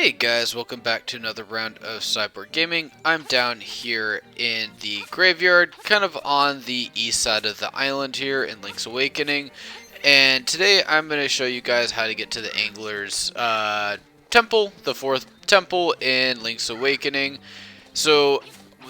Hey guys, welcome back to another round of Cyborg Gaming. I'm down here in the graveyard, kind of on the east side of the island here in Link's Awakening. And today I'm going to show you guys how to get to the Angler's temple, the fourth temple in Link's Awakening. So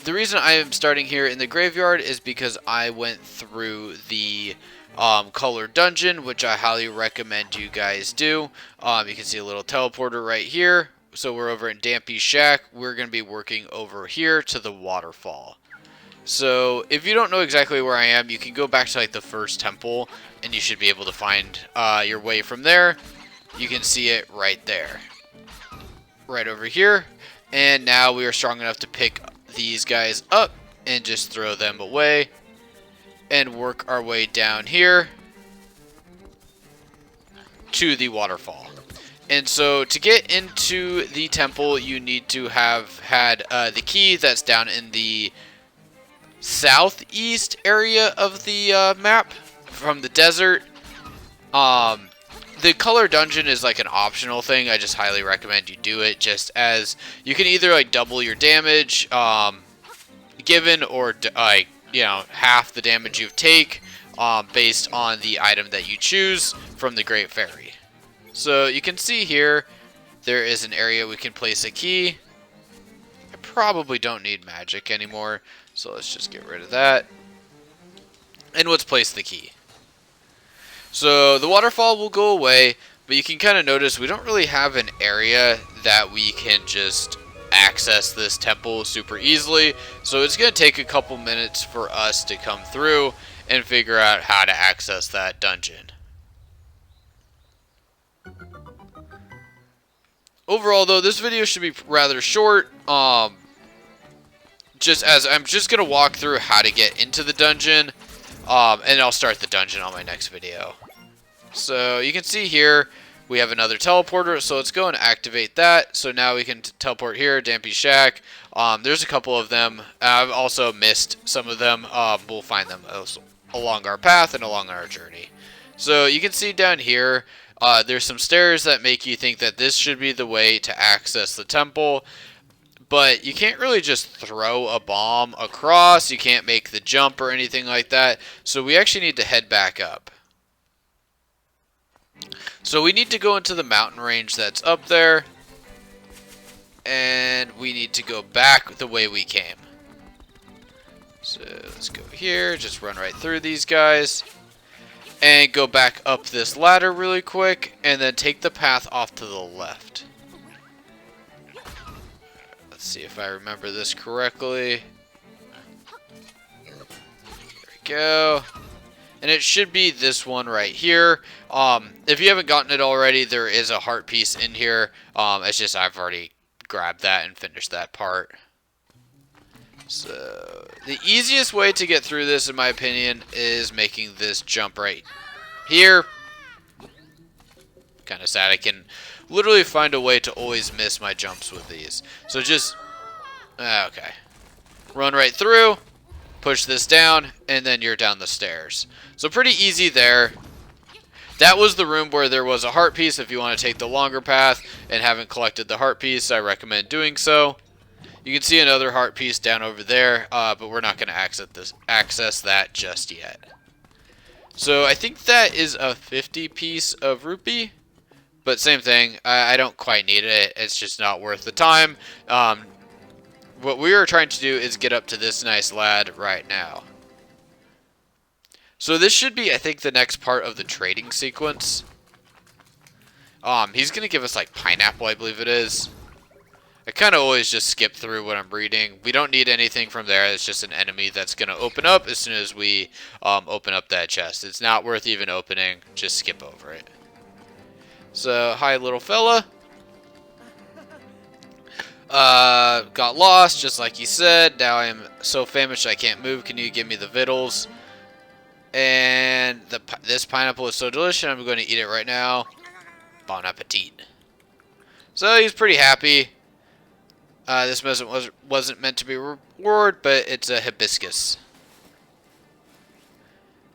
the reason I am starting here in the graveyard is because I went through the color dungeon, which I highly recommend you guys do. You can see a little teleporter right here. So we're over in Dampy's Shack. We're going to be working over here to the Waterfall. So if you don't know exactly where I am, you can go back to like the first temple and you should be able to find your way from there. You can see it right there. Right over here. And now we are strong enough to pick these guys up and just throw them away. And work our way down here to the waterfall. And so to get into the temple, you need to have had the key that's down in the southeast area of the map from the desert. The color dungeon is like an optional thing. I just highly recommend you do it, just as you can either like double your damage given, or like, you know, half the damage you take based on the item that you choose from the Great Fairy. So you can see here there is an area we can place a key. I probably don't need magic anymore, so let's just get rid of that. And let's place the key. So the waterfall will go away, but you can kind of notice we don't really have an area that we can just access this temple super easily. So it's going to take a couple minutes for us to come through and figure out how to access that dungeon. Overall though, this video should be rather short, just as I'm just going to walk through how to get into the dungeon, and I'll start the dungeon on my next video. So you can see here we have another teleporter, so let's go and activate that. So now we can teleport here, Dampy's Shack. There's a couple of them. I've also missed some of them. We'll find them along our path and along our journey. So you can see down here, there's some stairs that make you think that this should be the way to access the temple. But you can't really just throw a bomb across. You can't make the jump or anything like that. So we actually need to head back up. So we need to go into the mountain range that's up there. And we need to go back the way we came. So let's go here. Just run right through these guys. And go back up this ladder really quick. And then take the path off to the left. Let's see if I remember this correctly. There we go. And it should be this one right here. If you haven't gotten it already, there is a heart piece in here. It's just I've already grabbed that and finished that part. So the easiest way to get through this, in my opinion, is making this jump right here. Kind of sad. I can literally find a way to always miss my jumps with these. So just, okay. Run right through. Push this down, and then you're down the stairs. So pretty easy there. That was the room where there was a heart piece. If you want to take the longer path and haven't collected the heart piece, I recommend doing so. You can see another heart piece down over there, but we're not going to access that just yet. So I think that is a 50 piece of rupee, but same thing. I don't quite need it. It's just not worth the time. What we are trying to do is get up to this nice lad right now. So this should be, I think, the next part of the trading sequence. He's going to give us, like, pineapple, I believe it is. I kind of always just skip through what I'm reading. We don't need anything from there. It's just an enemy that's going to open up as soon as we open up that chest. It's not worth even opening. Just skip over it. So, hi, little fella. Got lost, just like you said. Now I am so famished I can't move. Can you give me the vittles? And this pineapple is so delicious, I'm going to eat it right now. Bon appetit. So he's pretty happy. This wasn't meant to be a reward, but it's a hibiscus.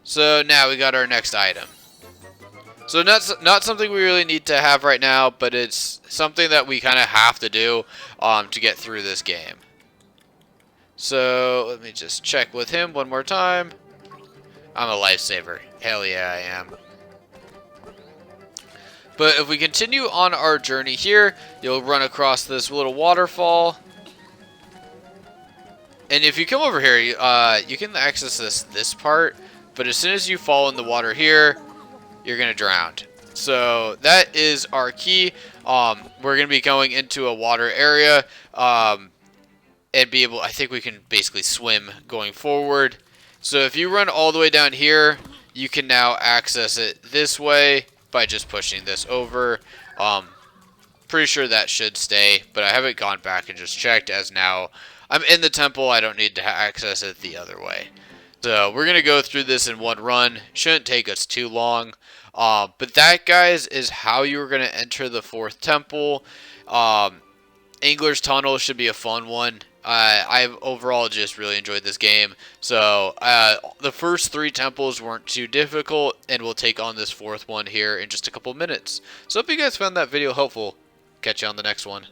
So now we got our next item. So not something we really need to have right now, but it's something that we kind of have to do to get through this game. So let me just check with him one more time. I'm a lifesaver. Hell yeah, I am. But if we continue on our journey here, you'll run across this little waterfall. And if you come over here, you can access this part. But as soon as you fall in the water here, you're going to drown. So that is our key. We're going to be going into a water area. And be able, I think we can basically swim going forward. So if you run all the way down here, you can now access it this way by just pushing this over. Pretty sure that should stay, but I haven't gone back and just checked, as now I'm in the temple. I don't need to access it the other way. So we're going to go through this in one run. Shouldn't take us too long. But that, guys, is how you're going to enter the 4th temple. Angler's Tunnel should be a fun one. I've overall just really enjoyed this game. So the first 3 temples weren't too difficult, and we'll take on this 4th one here in just a couple minutes. So hope you guys found that video helpful. Catch you on the next one.